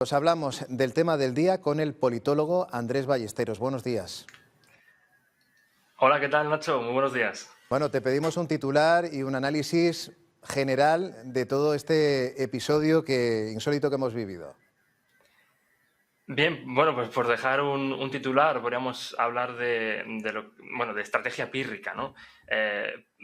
Pues hablamos del tema del día con el politólogo Andrés Ballesteros. Buenos días. Hola, ¿qué tal, Nacho? Muy buenos días. Bueno, te pedimos un titular y un análisis general de todo este episodio insólito que hemos vivido. Bien, bueno, pues por dejar un titular, podríamos hablar de estrategia pírrica, ¿no?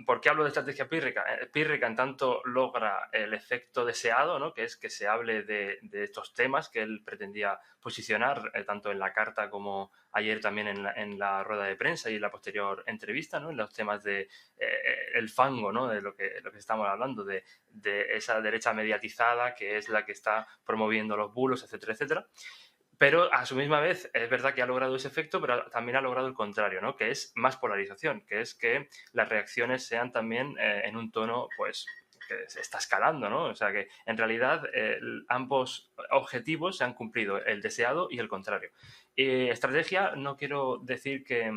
¿Por qué hablo de estrategia pírrica? Pírrica en tanto logra el efecto deseado, ¿no? Que es que se hable de estos temas que él pretendía posicionar, tanto en la carta como ayer también en la rueda de prensa y en la posterior entrevista, ¿no? En los temas de el fango, ¿no? De lo que estamos hablando, de esa derecha mediatizada que es la que está promoviendo los bulos, etcétera, etcétera. Pero a su misma vez es verdad que ha logrado ese efecto, pero también ha logrado el contrario, ¿no? Que es más polarización, que es que las reacciones sean también en un tono, pues, que se está escalando, ¿no? O sea que en realidad ambos objetivos se han cumplido, el deseado y el contrario. Estrategia, no quiero decir que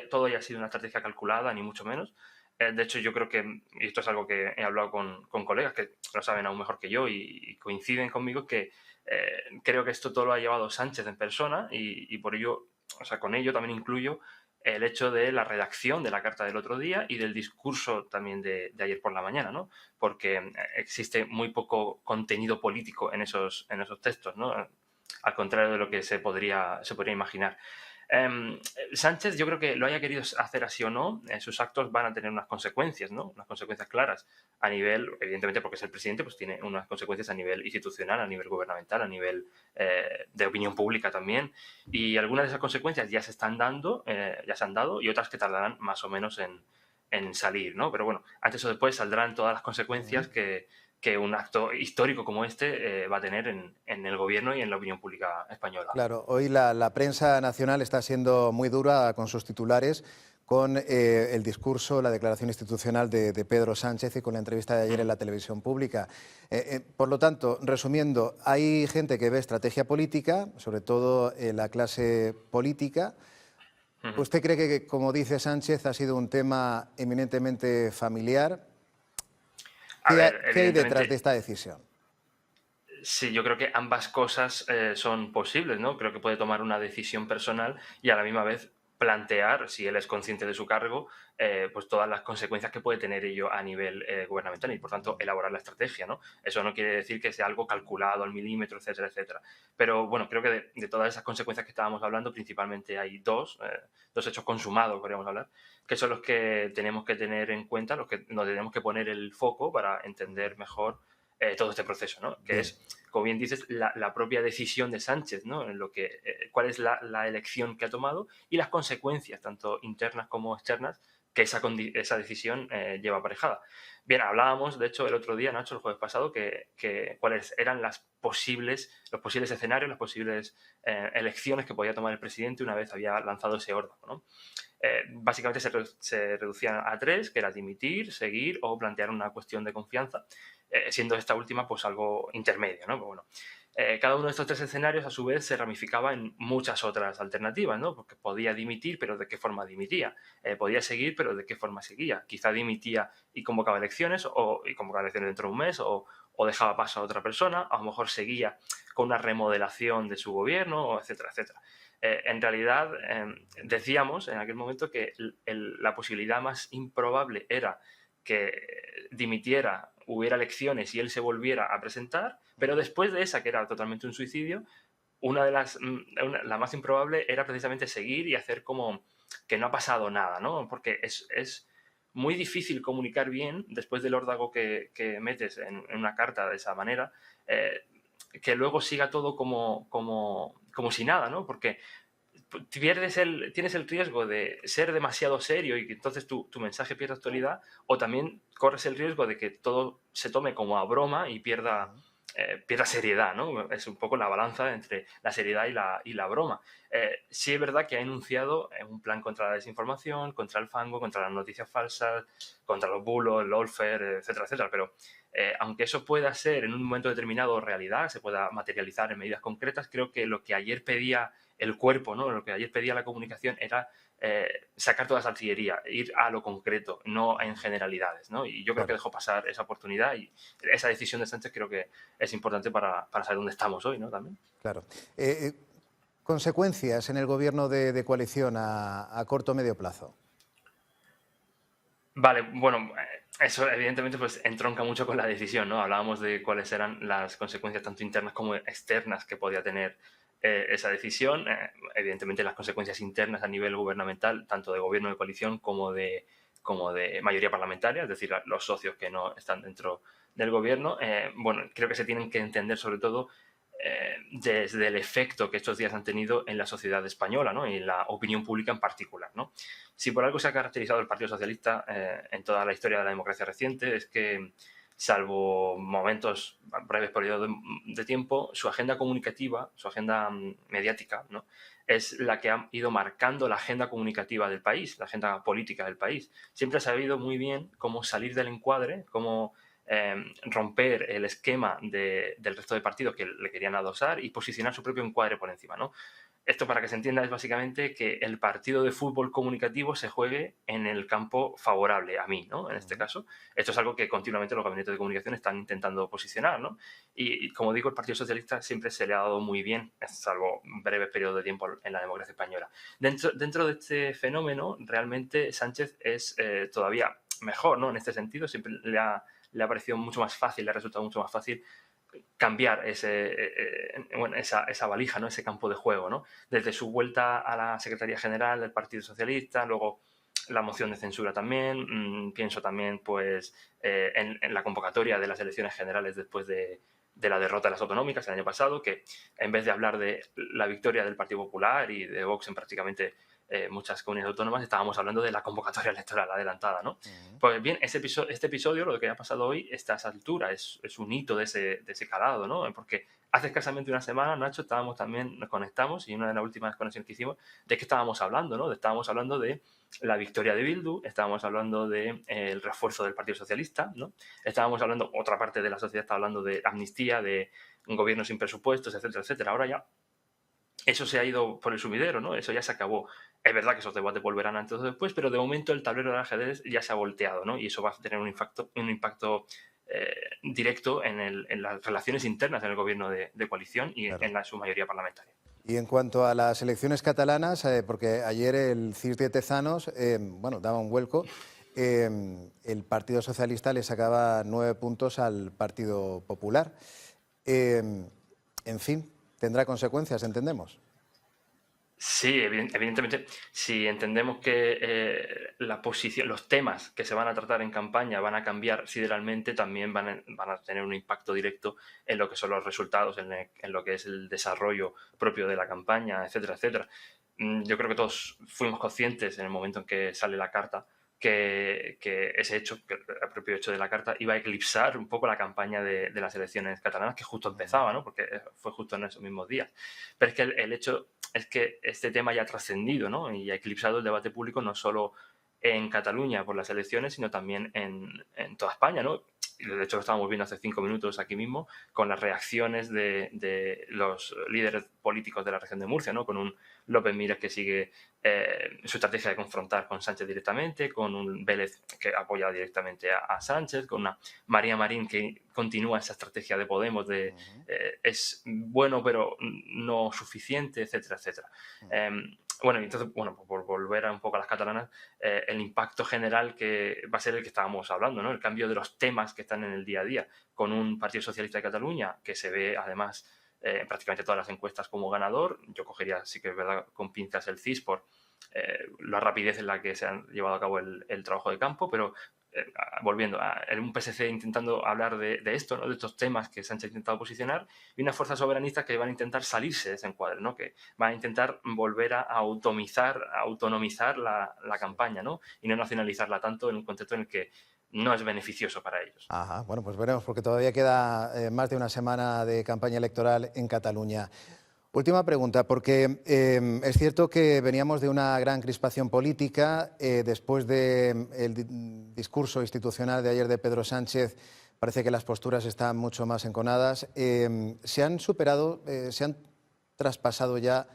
todo haya sido una estrategia calculada, ni mucho menos. De hecho, yo creo que, y esto es algo que he hablado con colegas que lo saben aún mejor que yo y coinciden conmigo, que creo que esto todo lo ha llevado Sánchez en persona y por ello, o sea, con ello también incluyo el hecho de la redacción de la carta del otro día y del discurso también de ayer por la mañana, ¿no? Porque existe muy poco contenido político en esos textos, ¿no? Al contrario de lo que se podría imaginar. Sánchez, yo creo que lo haya querido hacer así o no, sus actos van a tener unas consecuencias, ¿no? Unas consecuencias claras a nivel, evidentemente porque es el presidente, pues tiene unas consecuencias a nivel institucional, a nivel gubernamental, a nivel de opinión pública también. Y algunas de esas consecuencias ya se están dando, ya se han dado, y otras que tardarán más o menos en salir, ¿no? Pero bueno, antes o después saldrán todas las consecuencias que un acto histórico como este va a tener en el gobierno y en la opinión pública española. Claro, hoy la prensa nacional está siendo muy dura con sus titulares, con el discurso, la declaración institucional de Pedro Sánchez y con la entrevista de ayer en la televisión pública. Por lo tanto, resumiendo, hay gente que ve estrategia política, sobre todo la clase política. ¿Usted cree que, como dice Sánchez, ha sido un tema eminentemente familiar? A ver, ¿Qué hay detrás de evidentemente, esta decisión? sí, yo creo que ambas cosas son posibles, ¿no? Creo que puede tomar una decisión personal y a la misma vez plantear, si él es consciente de su cargo, pues todas las consecuencias que puede tener ello a nivel gubernamental y, por tanto, elaborar la estrategia, ¿no? Eso no quiere decir que sea algo calculado al milímetro, etcétera, etcétera. Pero, bueno, creo que de todas esas consecuencias que estábamos hablando, principalmente hay dos hechos consumados, podríamos hablar, que son los que tenemos que tener en cuenta, los que nos tenemos que poner el foco para entender mejor todo este proceso, ¿no? Que Bien. es, como bien dices, la propia decisión de Sánchez, ¿no? En cuál es la elección que ha tomado y las consecuencias, tanto internas como externas, que esa decisión lleva aparejada. Bien, hablábamos, de hecho, el otro día, Nacho, el jueves pasado, que cuáles eran los posibles escenarios, las posibles elecciones que podía tomar el presidente una vez había lanzado ese órdago, ¿no? Básicamente se reducían a tres, que era dimitir, seguir o plantear una cuestión de confianza, siendo esta última pues algo intermedio, ¿no? Pues, bueno, cada uno de estos tres escenarios a su vez se ramificaba en muchas otras alternativas, ¿no? Porque podía dimitir, pero ¿de qué forma dimitía? Podía seguir, pero ¿de qué forma seguía? Quizá dimitía y convocaba elecciones, y convocaba elecciones dentro de un mes, o dejaba paso a otra persona, a lo mejor seguía con una remodelación de su gobierno, etcétera, etcétera. En realidad, decíamos en aquel momento que la posibilidad más improbable era que dimitiera, hubiera elecciones y él se volviera a presentar, pero después de esa, que era totalmente un suicidio, la más improbable era precisamente seguir y hacer como que no ha pasado nada, ¿no? Porque es muy difícil comunicar bien después del órdago que metes en una carta de esa manera, que luego siga todo como si nada, ¿no? Porque tienes el riesgo de ser demasiado serio y que entonces tu mensaje pierda actualidad, o también corres el riesgo de que todo se tome como a broma y pierda seriedad, ¿no? Es un poco la balanza entre la seriedad y la broma. Sí es verdad que ha enunciado un plan contra la desinformación, contra el fango, contra las noticias falsas, contra los bulos, el lawfare, etcétera, etcétera, pero Aunque eso pueda ser en un momento determinado realidad, se pueda materializar en medidas concretas, creo que lo que ayer pedía el cuerpo, ¿no? Lo que ayer pedía la comunicación era sacar toda esa artillería, ir a lo concreto, no en generalidades, ¿no? Y yo creo que Claro. dejó pasar esa oportunidad y esa decisión de Sánchez creo que es importante para saber dónde estamos hoy, ¿no? También. Claro. ¿Consecuencias en el gobierno de coalición a corto o medio plazo? Vale, bueno, eso evidentemente pues entronca mucho con la decisión, ¿no? Hablábamos de cuáles eran las consecuencias tanto internas como externas que podía tener esa decisión. Evidentemente las consecuencias internas a nivel gubernamental, tanto de gobierno de coalición como de mayoría parlamentaria, es decir, los socios que no están dentro del gobierno. Bueno, creo que se tienen que entender sobre todo desde el efecto que estos días han tenido en la sociedad española, ¿no? Y en la opinión pública en particular, ¿no? Si por algo se ha caracterizado el Partido Socialista en toda la historia de la democracia reciente es que, salvo momentos, breves periodos de tiempo, su agenda comunicativa, su agenda mediática, ¿no? Es la que ha ido marcando la agenda comunicativa del país, la agenda política del país. Siempre ha sabido muy bien cómo salir del encuadre, cómo romper el esquema del resto de partidos que le querían adosar y posicionar su propio encuadre por encima, ¿no? Esto, para que se entienda, es básicamente que el partido de fútbol comunicativo se juegue en el campo favorable a mí, ¿no? En este caso. Esto es algo que continuamente los gabinetes de comunicación están intentando posicionar, ¿no? Y como digo, el Partido Socialista siempre se le ha dado muy bien, salvo un breve periodo de tiempo en la democracia española. Dentro de este fenómeno, realmente Sánchez es todavía mejor, ¿no? En este sentido, siempre le ha parecido mucho más fácil, le ha resultado mucho más fácil cambiar esa valija, ¿no? Ese campo de juego, ¿no? Desde su vuelta a la Secretaría General del Partido Socialista, luego la moción de censura también, pienso también pues en la convocatoria de las elecciones generales después de la derrota de las autonómicas el año pasado, que en vez de hablar de la victoria del Partido Popular y de Vox en prácticamente muchas comunidades autónomas, estábamos hablando de la convocatoria electoral adelantada, ¿no? Pues bien, este episodio, lo que ha pasado hoy, está a esa altura, es un hito de ese calado, ¿no? Porque hace escasamente una semana, Nacho, nos conectamos, y una de las últimas conexiones que hicimos, ¿de qué estábamos hablando, no? Estábamos hablando de la victoria de Bildu, estábamos hablando del refuerzo del Partido Socialista, ¿no? Estábamos hablando, otra parte de la sociedad está hablando de amnistía, de un gobierno sin presupuestos, etcétera, etcétera. Ahora ya eso se ha ido por el sumidero, ¿no? Eso ya se acabó. Es verdad que esos debates volverán antes o después, pero de momento el tablero del ajedrez ya se ha volteado, ¿no? Y eso va a tener un impacto directo en las relaciones internas en el gobierno de coalición y Claro. en su mayoría parlamentaria. Y en cuanto a las elecciones catalanas, porque ayer el CIS de Tezanos bueno, daba un vuelco, el Partido Socialista le sacaba 9 puntos al Partido Popular. En fin, tendrá consecuencias, entendemos. Sí, evidentemente, si entendemos que la posición, los temas que se van a tratar en campaña van a cambiar sideralmente, también van a tener un impacto directo en lo que son los resultados, en lo que es el desarrollo propio de la campaña, etcétera, etcétera. Yo creo que todos fuimos conscientes en el momento en que sale la carta que ese hecho, que el propio hecho de la carta, iba a eclipsar un poco la campaña de las elecciones catalanas, que justo empezaba, ¿no? Porque fue justo en esos mismos días. Pero es que el hecho es que este tema ya ha trascendido, ¿no? Y ha eclipsado el debate público no solo en Cataluña por las elecciones, sino también en toda España, ¿no? Y de hecho lo estábamos viendo hace 5 minutos aquí mismo con las reacciones de los líderes políticos de la región de Murcia, ¿no? Con un López Miras que sigue su estrategia de confrontar con Sánchez directamente, con un Vélez que apoya directamente a Sánchez, con una María Marín que continúa esa estrategia de Podemos de es bueno pero no suficiente, etcétera, etcétera. Bueno, entonces, bueno, por volver un poco a las catalanas, el impacto general que va a ser el que estábamos hablando, ¿no? El cambio de los temas que están en el día a día, con un Partido Socialista de Cataluña que se ve además en prácticamente todas las encuestas como ganador. Yo cogería, sí que es verdad, con pinzas el CIS por la rapidez en la que se han llevado a cabo el trabajo de campo, pero volviendo a un PSC intentando hablar de esto, ¿no? De estos temas que Sánchez ha intentado posicionar, y una fuerza soberanista que van a intentar salirse de ese encuadre, ¿no? Que van a intentar volver a autonomizar la campaña, ¿no? Y no nacionalizarla tanto en un contexto en el que no es beneficioso para ellos. Ajá, bueno, pues veremos, porque todavía queda más de una semana de campaña electoral en Cataluña. Última pregunta, porque es cierto que veníamos de una gran crispación política después del discurso institucional de ayer de Pedro Sánchez. parece que las posturas están mucho más enconadas. ¿Se han superado, se han traspasado ya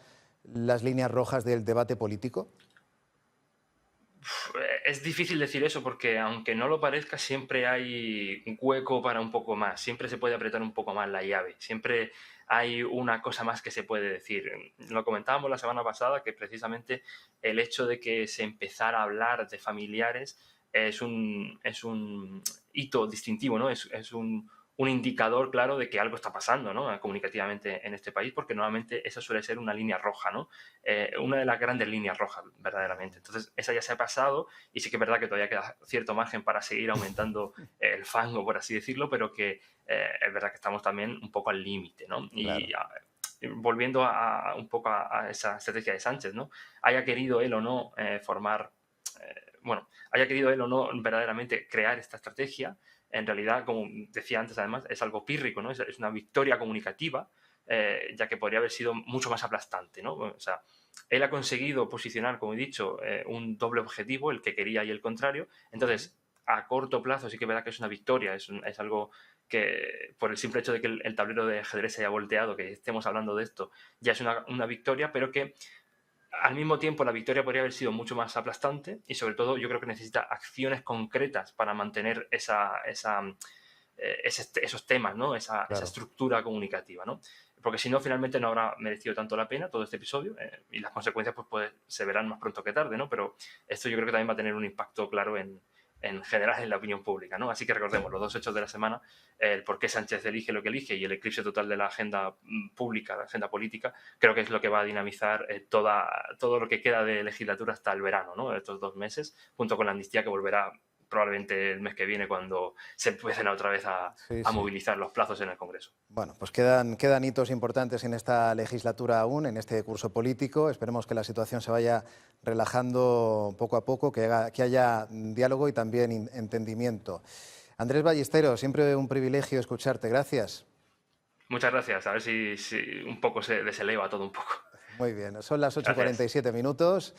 las líneas rojas del debate político? Es difícil decir eso porque, aunque no lo parezca, siempre hay un hueco para un poco más, siempre se puede apretar un poco más la llave, siempre hay una cosa más que se puede decir. Lo comentábamos la semana pasada, que precisamente el hecho de que se empezara a hablar de familiares es un hito distintivo, ¿no? Es un indicador claro de que algo está pasando, ¿no? Comunicativamente en este país, porque normalmente esa suele ser una línea roja, ¿no? Una de las grandes líneas rojas, verdaderamente. Entonces, esa ya se ha pasado y sí que es verdad que todavía queda cierto margen para seguir aumentando el fango, por así decirlo, pero que es verdad que estamos también un poco al límite, ¿no? Claro. Volviendo un poco a esa estrategia de Sánchez, ¿no? Haya querido él o no haya querido él o no verdaderamente crear esta estrategia, en realidad, como decía antes, además, es algo pírrico, ¿no? Es una victoria comunicativa, ya que podría haber sido mucho más aplastante, ¿no? O sea, él ha conseguido posicionar, como he dicho, un doble objetivo, el que quería y el contrario. Entonces, a corto plazo sí que es verdad que es una victoria, es algo que, por el simple hecho de que el tablero de ajedrez se haya volteado, que estemos hablando de esto, ya es una victoria, pero que al mismo tiempo la victoria podría haber sido mucho más aplastante y, sobre todo, yo creo que necesita acciones concretas para mantener esos temas, ¿no? Esa Claro. estructura comunicativa, ¿no? Porque si no, finalmente no habrá merecido tanto la pena todo este episodio, y las consecuencias pues se verán más pronto que tarde, ¿no? Pero esto yo creo que también va a tener un impacto claro en general en la opinión pública, ¿no? Así que recordemos los dos hechos de la semana, el por qué Sánchez elige lo que elige y el eclipse total de la agenda pública, la agenda política, creo que es lo que va a dinamizar todo lo que queda de legislatura hasta el verano, ¿no? Estos 2 meses, junto con la amnistía que volverá probablemente el mes que viene, cuando se empiecen otra vez a Sí. movilizar los plazos en el Congreso. Bueno, pues quedan hitos importantes en esta legislatura aún, en este curso político. Esperemos que la situación se vaya relajando poco a poco, que haya diálogo y también entendimiento. Andrés Ballesteros, siempre un privilegio escucharte. Gracias. Muchas gracias. A ver si un poco se deseleva todo un poco. Muy bien, son las Gracias. 8:47 minutos.